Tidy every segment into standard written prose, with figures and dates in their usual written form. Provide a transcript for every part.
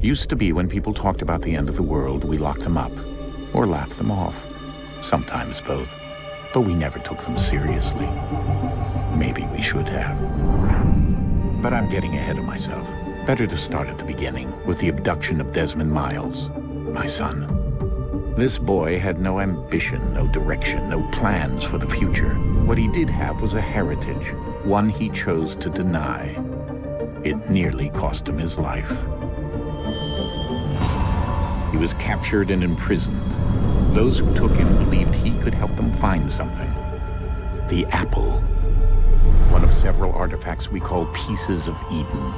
Used to be when people talked about the end of the world, we locked them up, or laughed them off. Sometimes both. But we never took them seriously. Maybe we should have. But I'm getting ahead of myself. Better to start at the beginning, with the abduction of Desmond Miles, my son. This boy had no ambition, no direction, no plans for the future. What he did have was a heritage, one he chose to deny. It nearly cost him his life. He was captured and imprisoned. Those who took him believed he could help them find something. The apple. One of several artifacts we call pieces of Eden.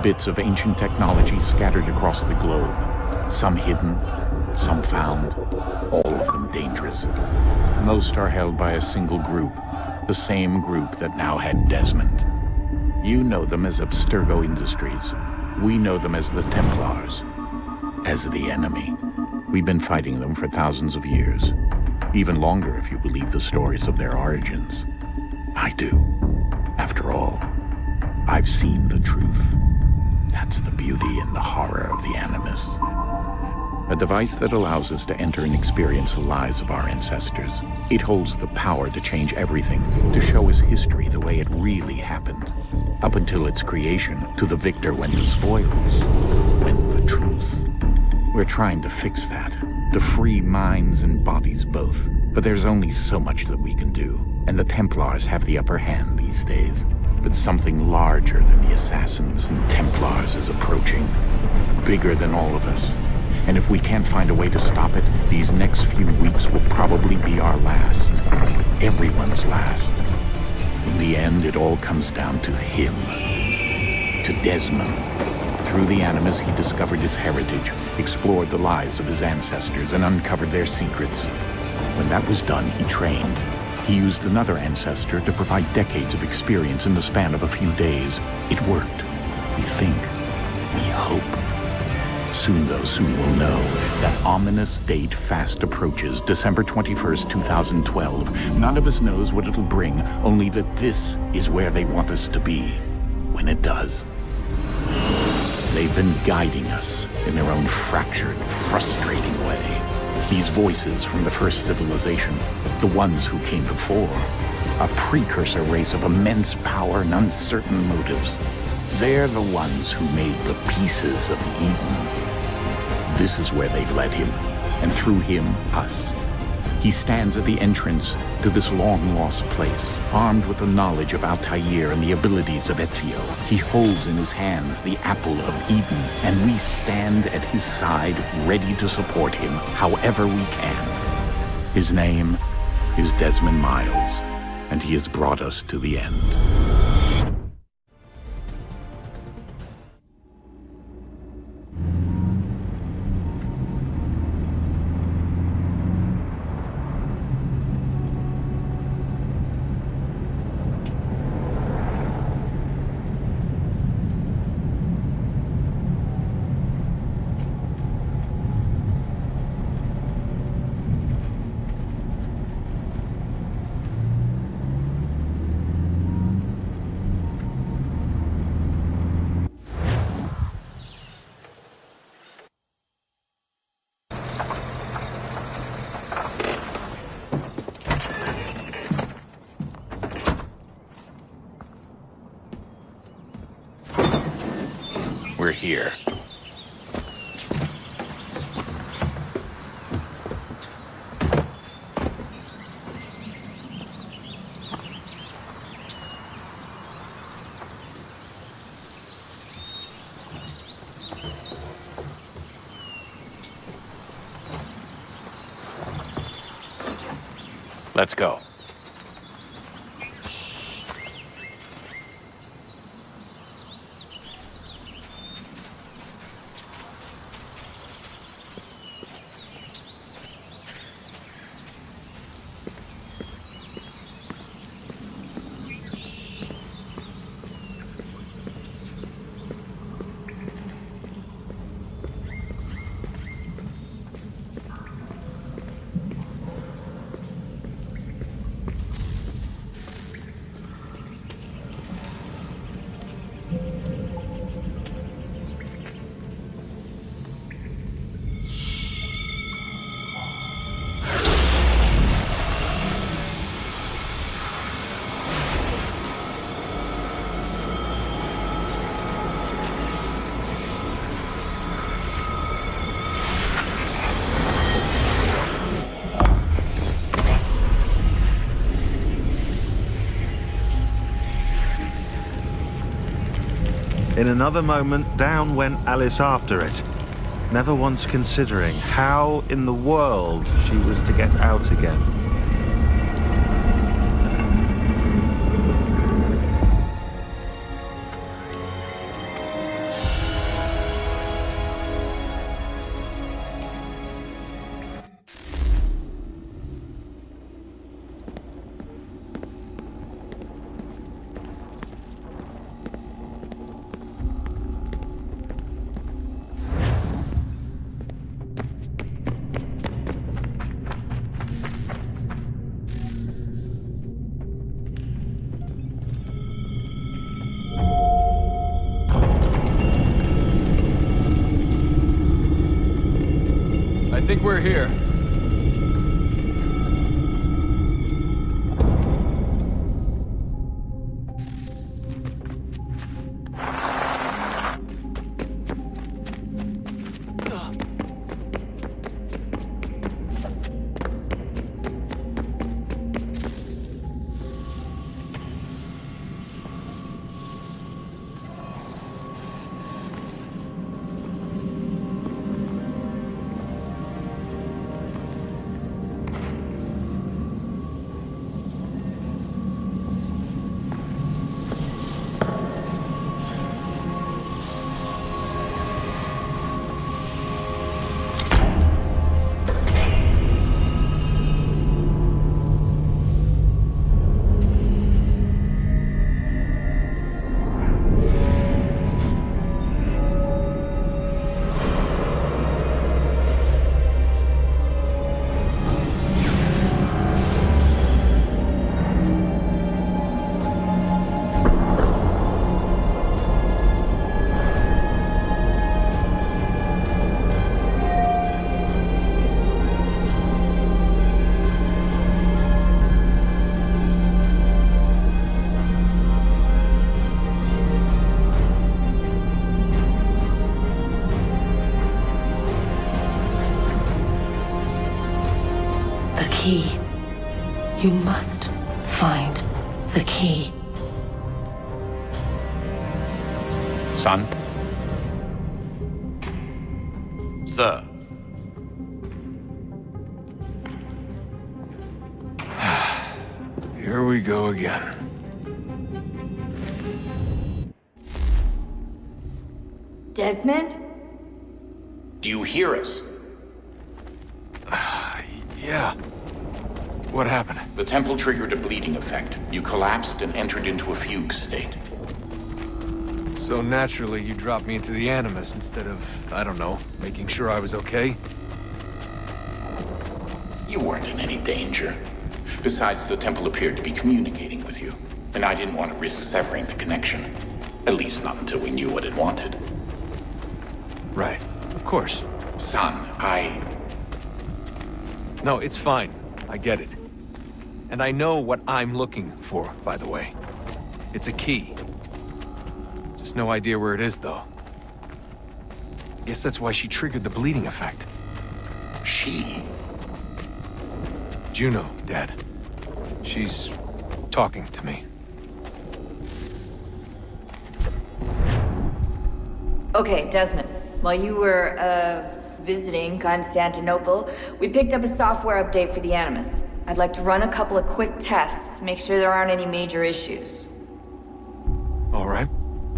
Bits of ancient technology scattered across the globe. Some hidden, some found, all of them dangerous. Most are held by a single group, the same group that now had Desmond. You know them as Abstergo Industries. We know them as the Templars, as the enemy. We've been fighting them for thousands of years, even longer if you believe the stories of their origins. I do. After all, I've seen the truth. That's the beauty and the horror of the Animus. A device that allows us to enter and experience the lives of our ancestors. It holds the power to change everything, to show us history the way it really happened. Up until its creation, to the victor went the spoils, went the truth. We're trying to fix that, to free minds and bodies both. But there's only so much that we can do, and the Templars have the upper hand these days. But something larger than the Assassins and Templars is approaching, bigger than all of us. And if we can't find a way to stop it, these next few weeks will probably be our last. Everyone's last. In the end, it all comes down to him. To Desmond. Through the Animus, he discovered his heritage, explored the lives of his ancestors, and uncovered their secrets. When that was done, he trained. He used another ancestor to provide decades of experience in the span of a few days. It worked. We think. We hope. Soon, though, soon we'll know. That ominous date fast approaches, December 21st, 2012. None of us knows what it'll bring, only that this is where they want us to be, when it does. They've been guiding us in their own fractured, frustrating way. These voices from the first civilization, the ones who came before, a precursor race of immense power and uncertain motives. They're the ones who made the pieces of Eden. This is where they've led him, and through him, us. He stands at the entrance to this long-lost place, armed with the knowledge of Altair and the abilities of Ezio. He holds in his hands the apple of Eden, and we stand at his side, ready to support him however we can. His name is Desmond Miles, and he has brought us to the end. We're here. Let's go. another moment, down went Alice after it, never once considering how in the world she was to get out again. I think we're here. Key. You must find the key. Son? Sir. Here we go again. Desmond? Do you hear us? Yeah. What happened? The temple triggered a bleeding effect. You collapsed and entered into a fugue state. So naturally, you dropped me into the Animus instead of, I don't know, making sure I was okay? You weren't in any danger. Besides, the temple appeared to be communicating with you, and I didn't want to risk severing the connection. At least not until we knew what it wanted. Right. Of course. Son, No, it's fine. I get it. And I know what I'm looking for, by the way. It's a key. Just no idea where it is, though. Guess that's why she triggered the bleeding effect. She? Juno, Dad. She's talking to me. Okay, Desmond. While you were, visiting Constantinople, we picked up a software update for the Animus. I'd like to run a couple of quick tests, make sure there aren't any major issues. All right.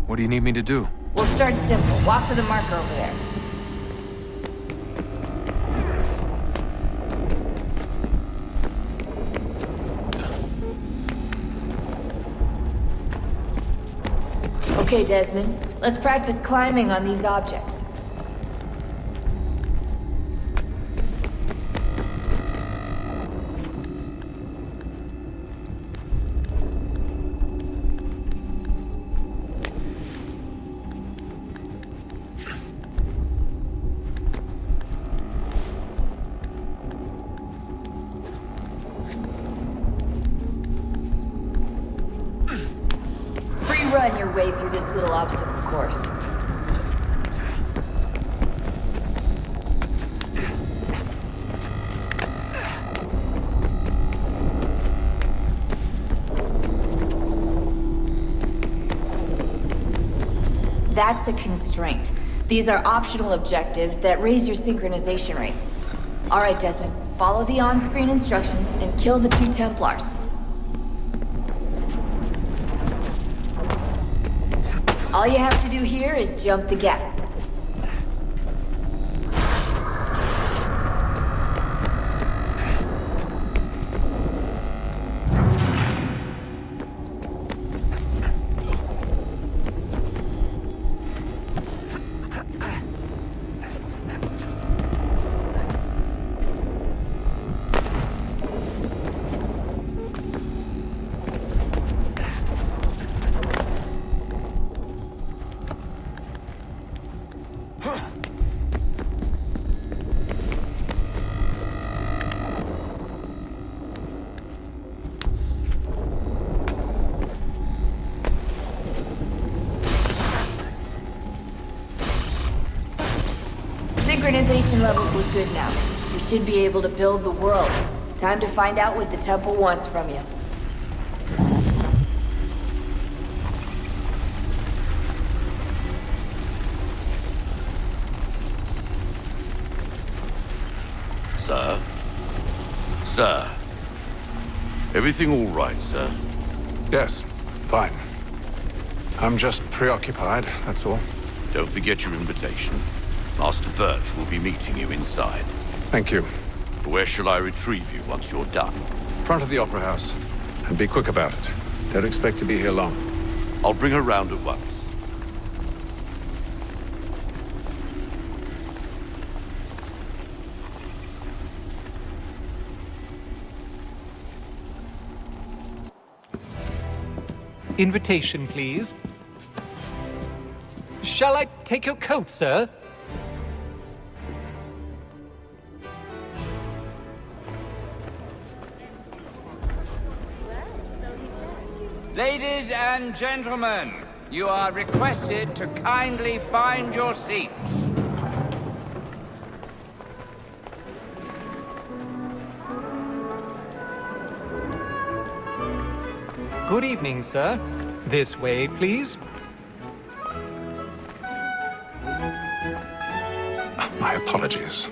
What do you need me to do? We'll start simple. Walk to the marker over there. Okay, Desmond. Let's practice climbing on these objects. Run your way through this little obstacle course. That's a constraint. These are optional objectives that raise your synchronization rate. Alright, Desmond. Follow the on-screen instructions and kill the 2 Templars. All you have to do here is jump the gap. Synchronization levels look good now. We should be able to build the world. Time to find out what the temple wants from you. Sir? Sir? Everything all right, sir? Yes, fine. I'm just preoccupied, that's all. Don't forget your invitation. Master Birch will be meeting you inside. Thank you. Where shall I retrieve you once you're done? Front of the Opera House. And be quick about it. Don't expect to be here long. I'll bring her round at once. Invitation, please. Shall I take your coat, sir? Ladies and gentlemen, you are requested to kindly find your seats. Good evening, sir. This way, please. My apologies.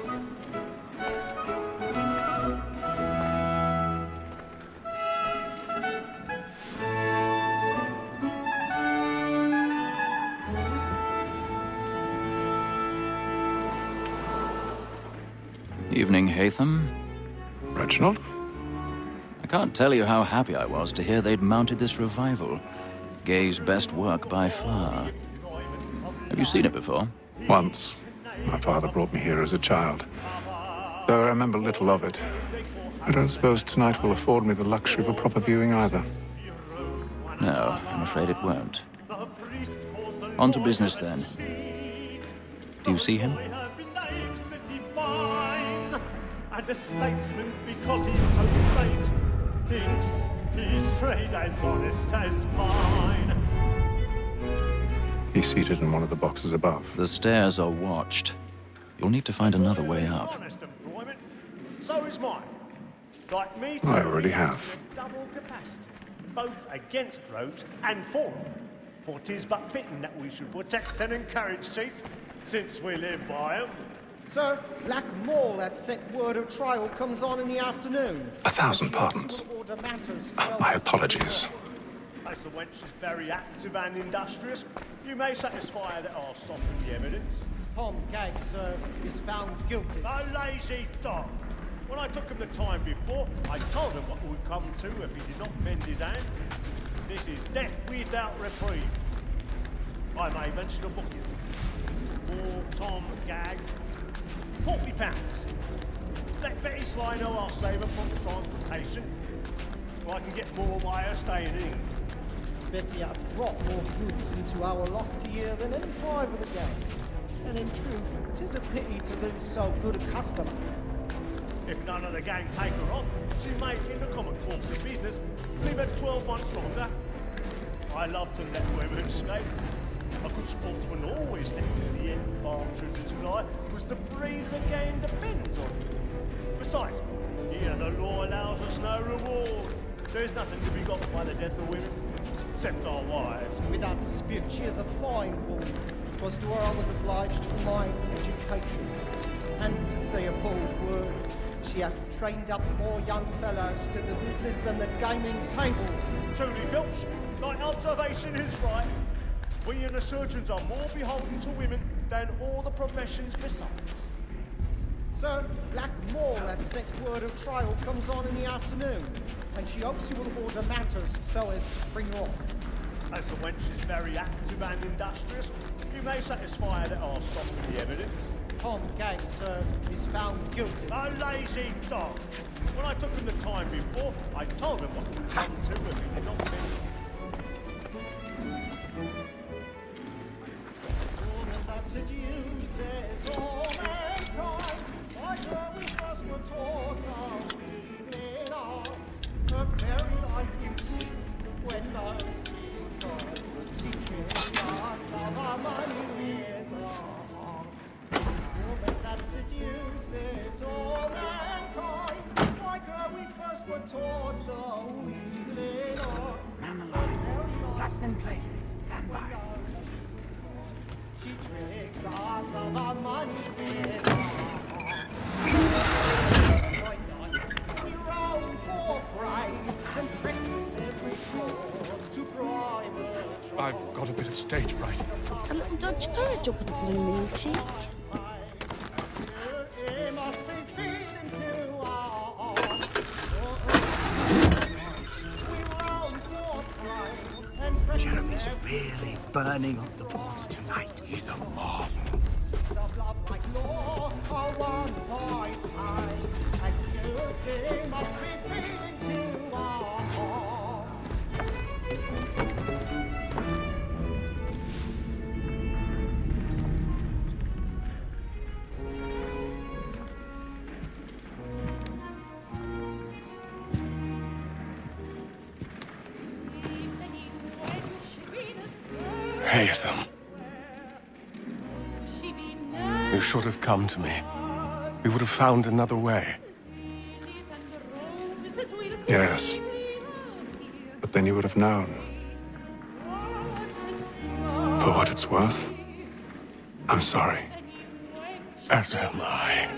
Evening, Hatham. Reginald? I can't tell you how happy I was to hear they'd mounted this revival. Gay's best work by far. Have you seen it before? Once. My father brought me here as a child. Though I remember little of it. I don't suppose tonight will afford me the luxury of a proper viewing either. No, I'm afraid it won't. On to business, then. Do you see him? And a statesman, because he's so great, thinks his trade as honest as mine. He's seated in one of the boxes above. The stairs are watched. You'll need to find another way up. Honest employment, so is mine. Like me too. I already have. Double capacity, both against roads and for them. For 'tis but fitting that we should protect and encourage cheats, since we live by 'em. Sir, Black Mall had sent word of trial comes on in the afternoon. 1,000 pardons. My apologies. As the wench is very active and industrious, you may satisfy that I'll soften the evidence. Tom Gag, sir, is found guilty. A lazy dog. When I took him the time before, I told him what would come to if he did not mend his hand. This is death without reprieve. I may mention a booking. For Tom Gag, £40. Let Betty Sly know I'll save her from transportation, so I can get more by her staying in. Betty has brought more goods into our loft here than any 5 of the gang. And in truth, 'tis a pity to lose so good a customer. If none of the gang take her off, she may, in the common course of business, live at 12 months longer. I love to let women escape. A good sportsman always lets the end partridges fly, because the breed the game depends on. Besides, here the law allows us no reward. There's nothing to be got by the death of women. except our wives. Without dispute, she is a fine woman. 'Twas to her I was obliged to mine education. And to say a bold word, she hath trained up more young fellows to the business than the gaming table. Truly, Filch, thy observation is right. We and the surgeons are more beholden to women than all the professions besides. Sir, Black Moore hath sent word of trial comes on in the afternoon, and she hopes you will order matters so as to bring her off. As the wench is very active and industrious, you may satisfy her that I'll stop with the evidence. Tom Gang, sir, is found guilty. A lazy dog! When I took him the time before, I told him what would come to if he did not finish. Woman that seduces all mankind, like her we first were taught our weakling arts. Her very life increased when most these gods were teaching us of our money with our hearts. Woman that seduces all mankind, like her we first were taught the weakling arts. Blacksman plate, stand by. She tricks us of our money with our hearts. We roam for pride and practice every course to bribe her. I've got a bit of stage fright. A little Dutch courage up at the blooming cheek. It must be feeding to our hearts. We roam for pride and practice Jeremy's really burning up the boards tonight. He's a marvel. of love like law, a one-point high. And beauty must be feeding to our hearts. Haytham. You should have come to me. We would have found another way. Yes. But then you would have known. For what it's worth, I'm sorry. As am I.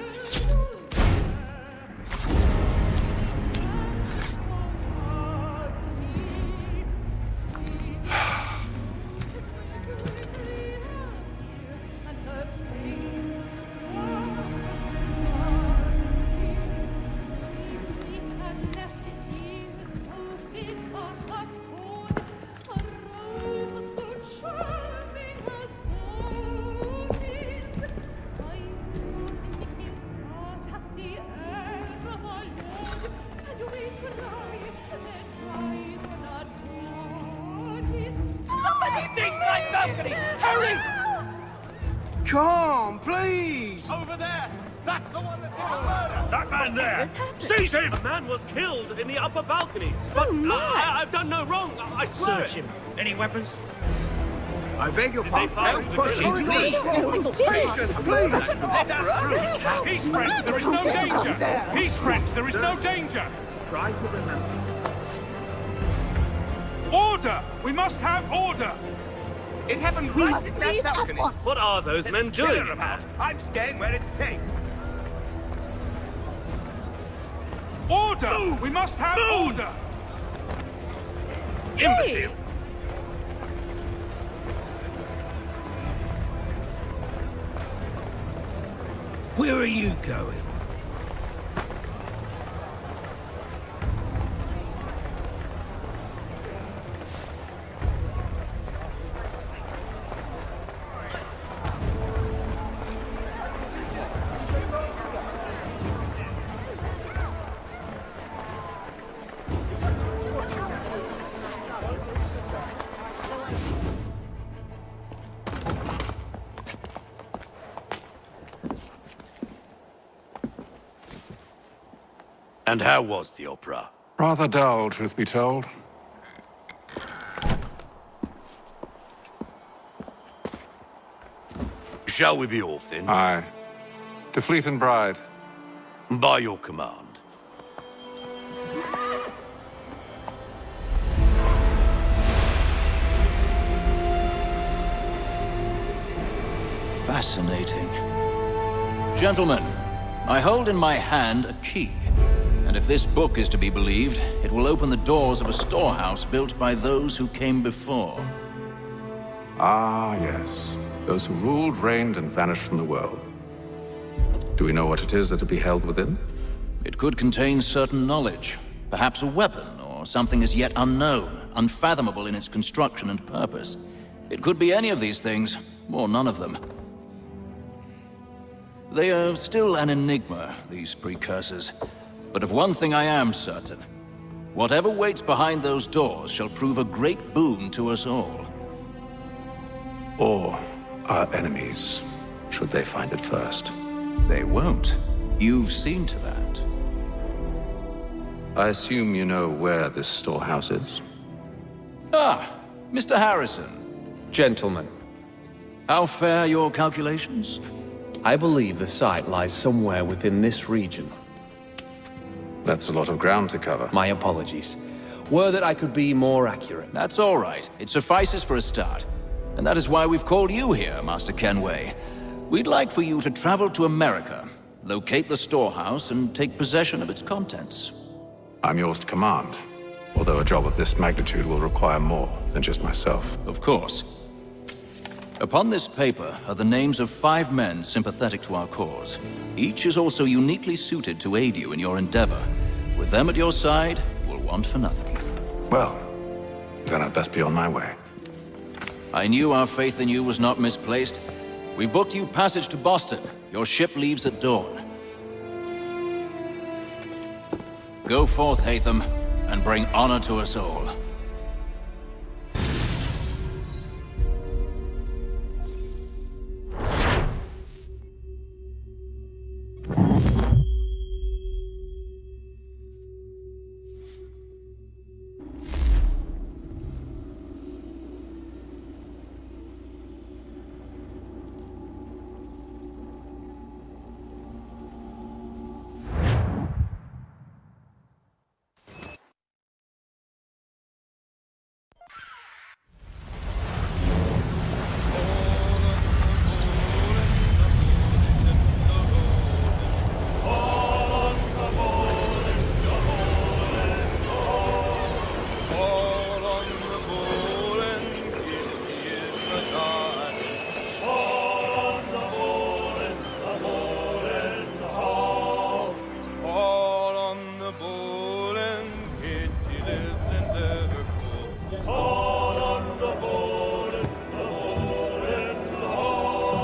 Come, please! Over there! That's the one that's that man there! Seize him! A man was killed in the upper balconies. But I've done no wrong. I swear. Search him. Any weapons? I beg your pardon. No pushing, please! Patience, please! Let us through! Peace, friends, there is no danger! Peace, friends, there is no danger! Try to remember. Order! We must have order! It happened We right must in that leave at balcony. once. What are those men doing? I'm staying where it's safe. Order! Move. We must have order! Imbecile! Where are you going? And how was the opera? Rather dull, truth be told. Shall we be off then? Aye. To Fleet and Bride. By your command. Fascinating. Gentlemen, I hold in my hand a key. And if this book is to be believed, it will open the doors of a storehouse built by those who came before. Ah, yes. Those who ruled, reigned, and vanished from the world. Do we know what it is that will be held within? It could contain certain knowledge. Perhaps a weapon, or something as yet unknown, unfathomable in its construction and purpose. It could be any of these things, or none of them. They are still an enigma, these precursors. But of one thing I am certain. Whatever waits behind those doors shall prove a great boon to us all. Or our enemies, should they find it first. They won't. You've seen to that. I assume you know where this storehouse is? Ah, Mr. Harrison. Gentlemen, how fare your calculations? I believe the site lies somewhere within this region. That's a lot of ground to cover. My apologies. Were that I could be more accurate. That's all right. It suffices for a start. And that is why we've called you here, Master Kenway. We'd like for you to travel to America, locate the storehouse, and take possession of its contents. I'm yours to command, although a job of this magnitude will require more than just myself. Of course. Upon this paper are the names of 5 men sympathetic to our cause. Each is also uniquely suited to aid you in your endeavor. With them at your side, you will want for nothing. Well, then I'd best be on my way. I knew our faith in you was not misplaced. We've booked you passage to Boston. Your ship leaves at dawn. Go forth, Hatham, and bring honor to us all.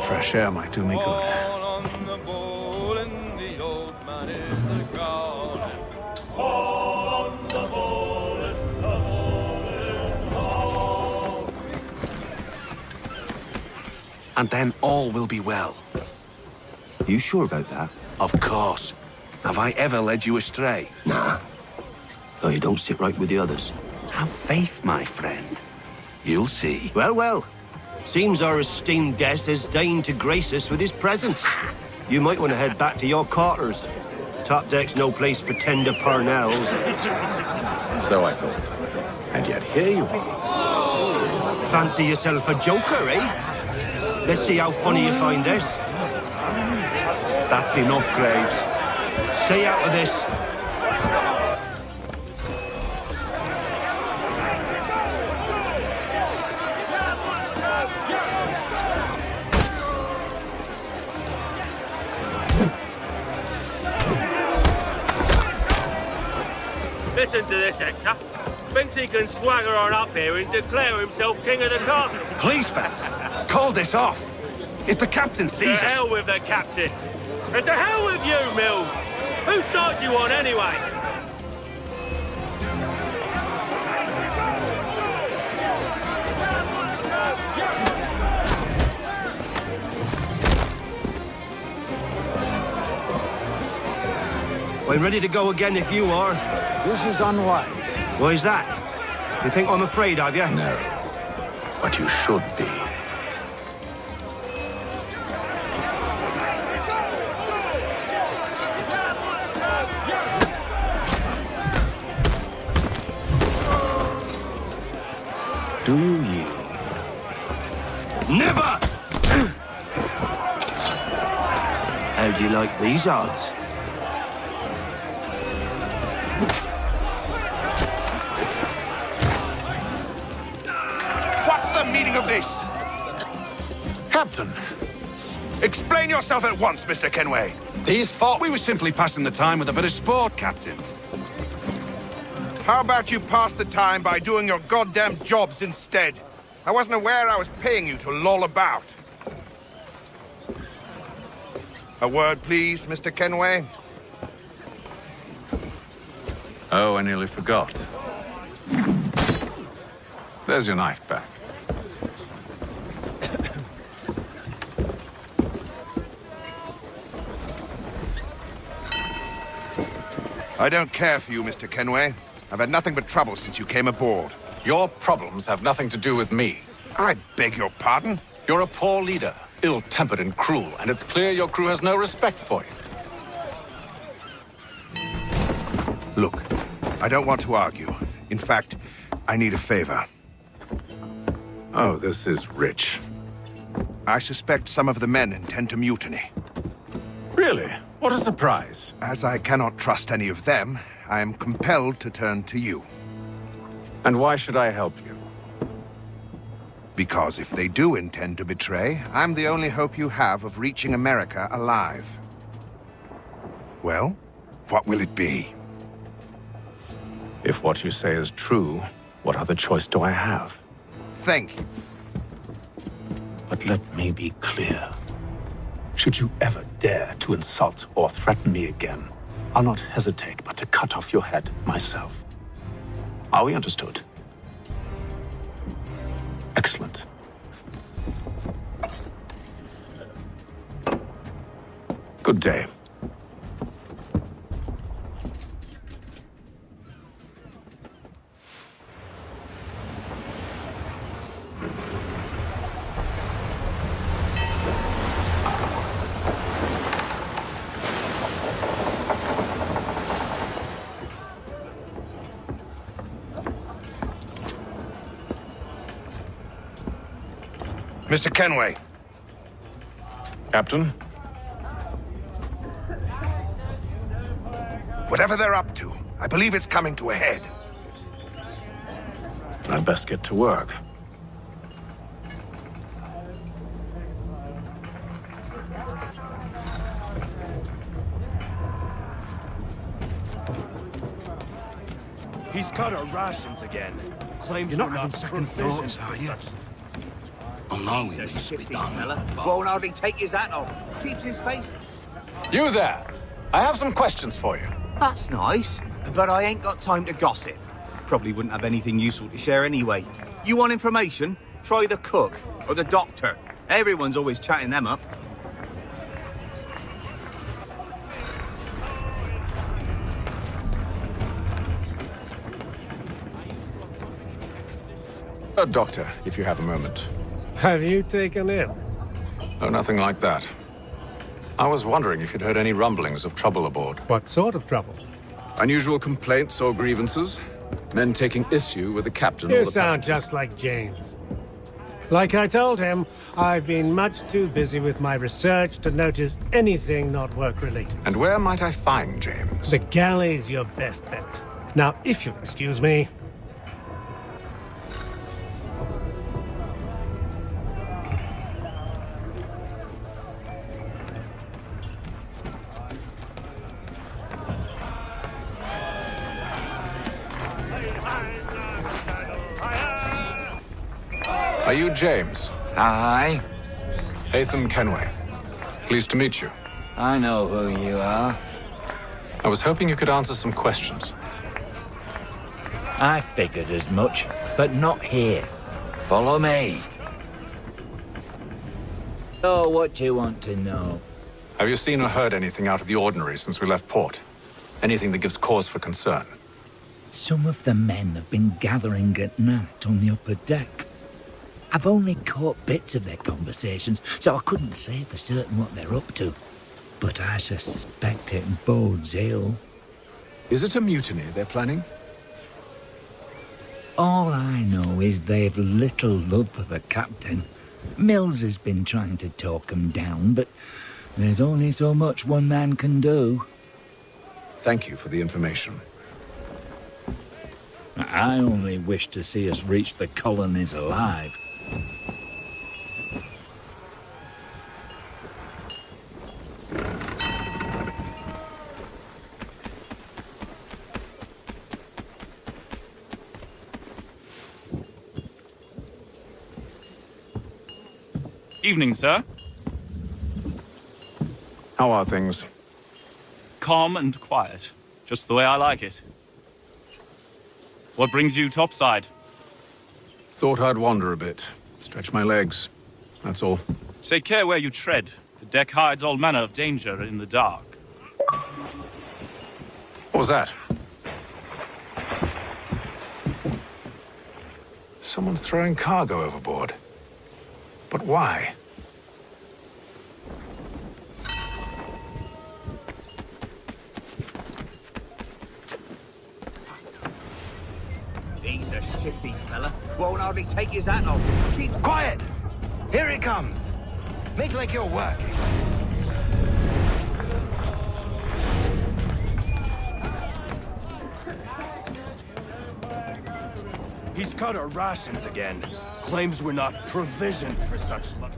Fresh air might do me good. And then all will be well. Are you sure about that? Of course. Have I ever led you astray? Nah. Oh, you don't sit right with the others. Have faith, my friend. You'll see. Well, well. Seems our esteemed guest has deigned to grace us with his presence. You might want to head back to your quarters. Top deck's no place for tender parnells. So I thought. And yet here you are. Fancy yourself a joker, eh? Let's see how funny you find this. That's enough, Graves. Stay out of this. Listen to this, Hector. Thinks he can swagger on up here and declare himself king of the castle. Please, fellas, call this off. If the captain sees us... To hell with the captain. And to hell with you, Mills. Whose side do you on, anyway? I'm ready to go again if you are. This is unwise. Why is that? You think I'm afraid of you? No. But you should be. Do you yield? Never! How do you like these odds? What's the meaning of this? Captain, explain yourself at once, Mr. Kenway. These thought we were simply passing the time with a bit of sport, Captain. How about you pass the time by doing your goddamn jobs instead? I wasn't aware I was paying you to loll about. A word, please, Mr. Kenway. Oh, I nearly forgot. There's your knife back. I don't care for you, Mr. Kenway. I've had nothing but trouble since you came aboard. Your problems have nothing to do with me. I beg your pardon? You're a poor leader, ill-tempered and cruel, and it's clear your crew has no respect for you. Look, I don't want to argue. In fact, I need a favor. Oh, this is rich. I suspect some of the men intend to mutiny. Really? What a surprise. As I cannot trust any of them, I am compelled to turn to you. And why should I help you? Because if they do intend to betray, I'm the only hope you have of reaching America alive. Well, what will it be? If what you say is true, what other choice do I have? Thank you. But let me be clear. Should you ever dare to insult or threaten me again, I'll not hesitate but to cut off your head myself. Are we understood? Excellent. Good day. Mr. Kenway. Captain? Whatever they're up to, I believe it's coming to a head. I'd best get to work. He's cut our rations again. Claims You're not we're having second thoughts, are you? I know it needs to be done. Won't hardly take his hat off. Keeps his face. You there! I have some questions for you. That's nice, but I ain't got time to gossip. Probably wouldn't have anything useful to share anyway. You want information? Try the cook or the doctor. Everyone's always chatting them up. A doctor, if you have a moment. Have you taken in? Oh, nothing like that. I was wondering if you'd heard any rumblings of trouble aboard. What sort of trouble? Unusual complaints or grievances? Men taking issue with the captain or You the sound passengers? just like James. Like I told him, I've been much too busy with my research to notice anything not work-related. And where might I find James? The galley's your best bet. Now, if you'll excuse me... Are you James? Aye. Hatham Kenway. Pleased to meet you. I know who you are. I was hoping you could answer some questions. I figured as much, but not here. Follow me. So, what do you want to know? Have you seen or heard anything out of the ordinary since we left port? Anything that gives cause for concern? Some of the men have been gathering at night on the upper deck. I've only caught bits of their conversations, so I couldn't say for certain what they're up to. But I suspect it bodes ill. Is it a mutiny they're planning? All I know is they've little love for the captain. Mills has been trying to talk him down, but There's only so much one man can do. Thank you for the information. I only wish to see us reach the colonies alive. Evening, sir. How are things? Calm and quiet. Just the way I like it. What brings you topside? Thought I'd wander a bit. Stretch my legs. That's all. Take care where you tread. The deck hides all manner of danger in the dark. What was that? Someone's throwing cargo overboard. But why? He's a shifty fella. Won't hardly take his hat off. Keep quiet! Here it comes. Make like you're working. He's cut our rations again. Claims we're not provisioned for such luck.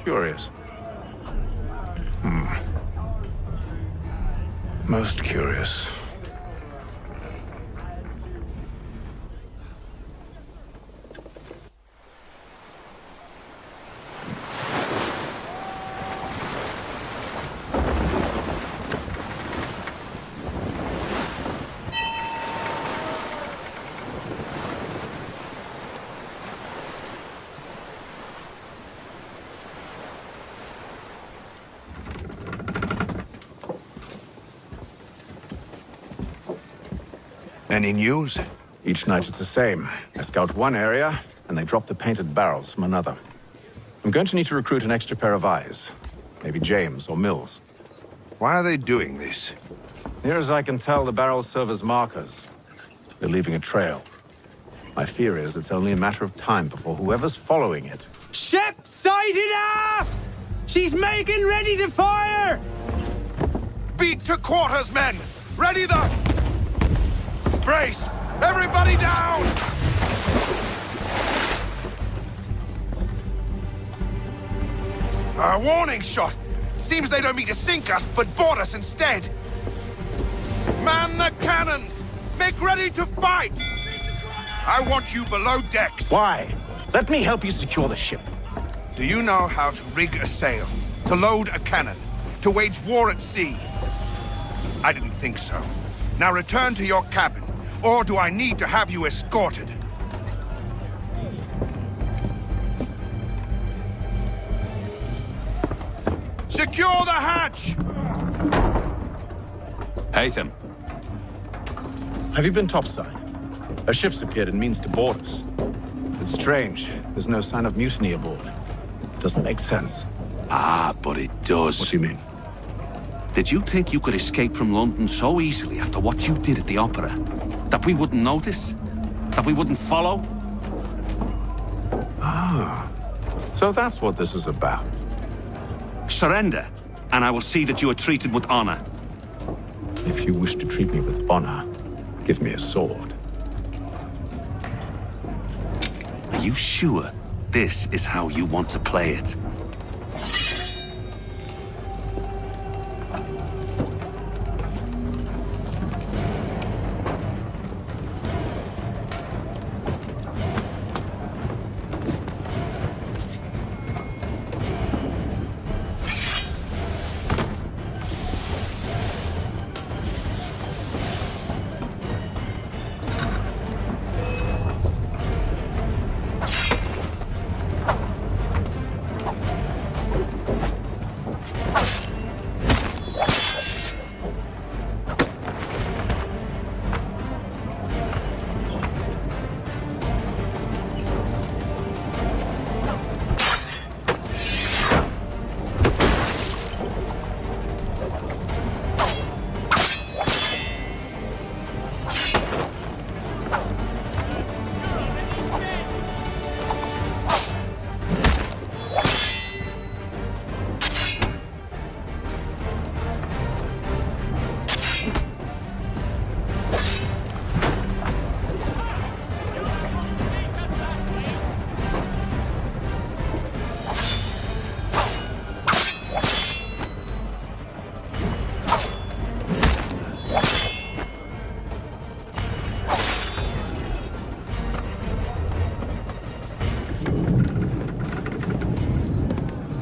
Curious. Most curious. Any news? Each night it's the same. I scout one area, and they drop the painted barrels from another. I'm going to need to recruit an extra pair of eyes. Maybe James or Mills. Why are they doing this? Near as I can tell, the barrels serve as markers. They're leaving a trail. My fear is it's only a matter of time before whoever's following it... Ship sighted aft! She's making ready to fire! Beat to quarters, men! Ready the... Brace! Everybody down! A warning shot! Seems they don't mean to sink us, but board us instead! Man the cannons! Make ready to fight! I want you below decks! Why? Let me help you secure the ship. Do you know how to rig a sail? To load a cannon? To wage war at sea? I didn't think so. Now return to your cabin. Or do I need to have you escorted? Secure the hatch! Haytham. Have you been topside? A ship's appeared and means to board us. It's strange. There's no sign of mutiny aboard. Doesn't make sense. Ah, but it does. What do you mean? Did you think you could escape from London so easily after what you did at the opera? That we wouldn't notice? That we wouldn't follow? Ah, so that's what this is about. Surrender, and I will see that you are treated with honor. If you wish to treat me with honor, give me a sword. Are you sure this is how you want to play it?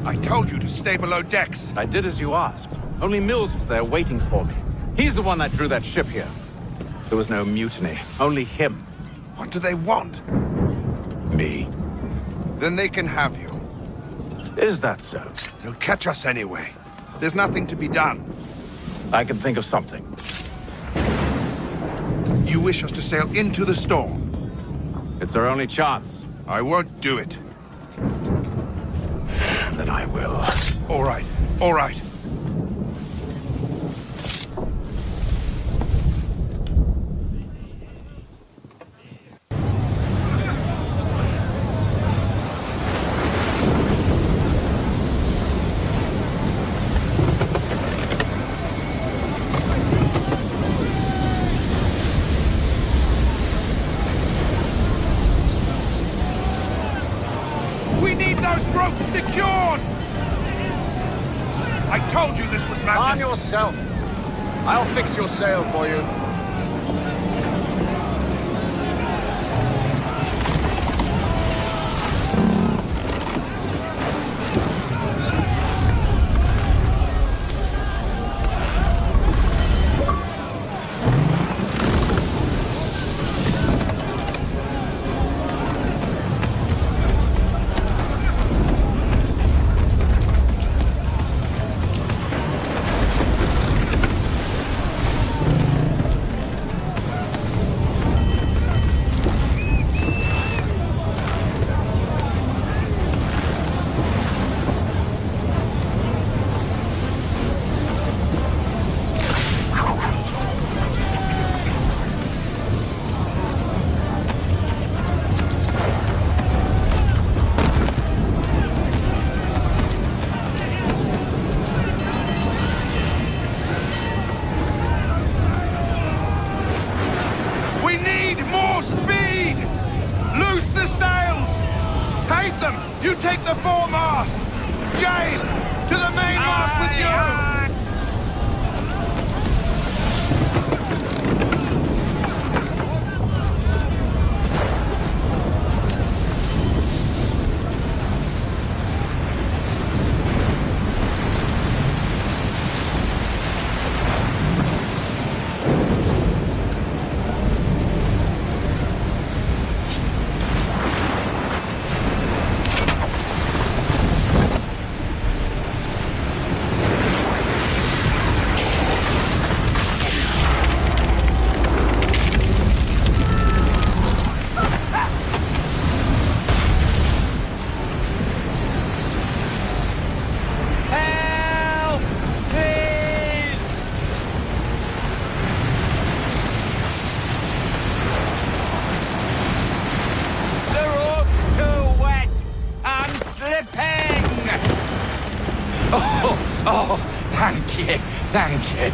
I told you to stay below decks. I did as you asked. Only Mills was there waiting for me. He's the one that drew that ship here. There was no mutiny, only him. What do they want? Me. Then they can have you. Is that so? They'll catch us anyway. There's nothing to be done. I can think of something. You wish us to sail into the storm? It's our only chance. I won't do it. Then I will. All right, all right. We need those ropes secured! I told you this was madness. Arm yourself. I'll fix your sail for you. You take the foremast! James, to the mainmast with you! Thank you.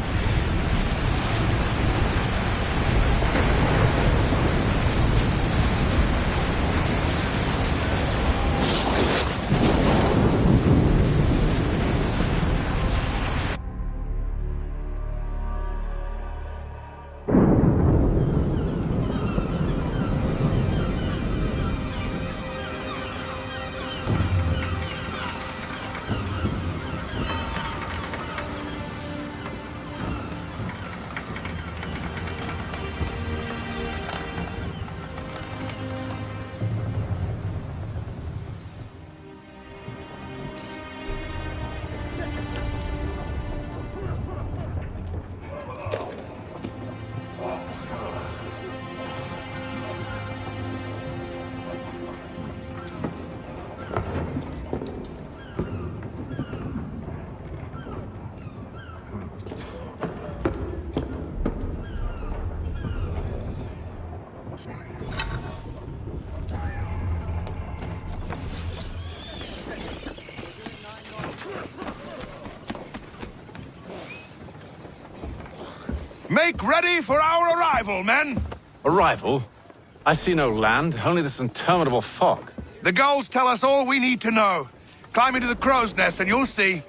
Make ready for our arrival, men! Arrival? I see no land, only this interminable fog. The gulls tell us all we need to know. Climb into the crow's nest and you'll see.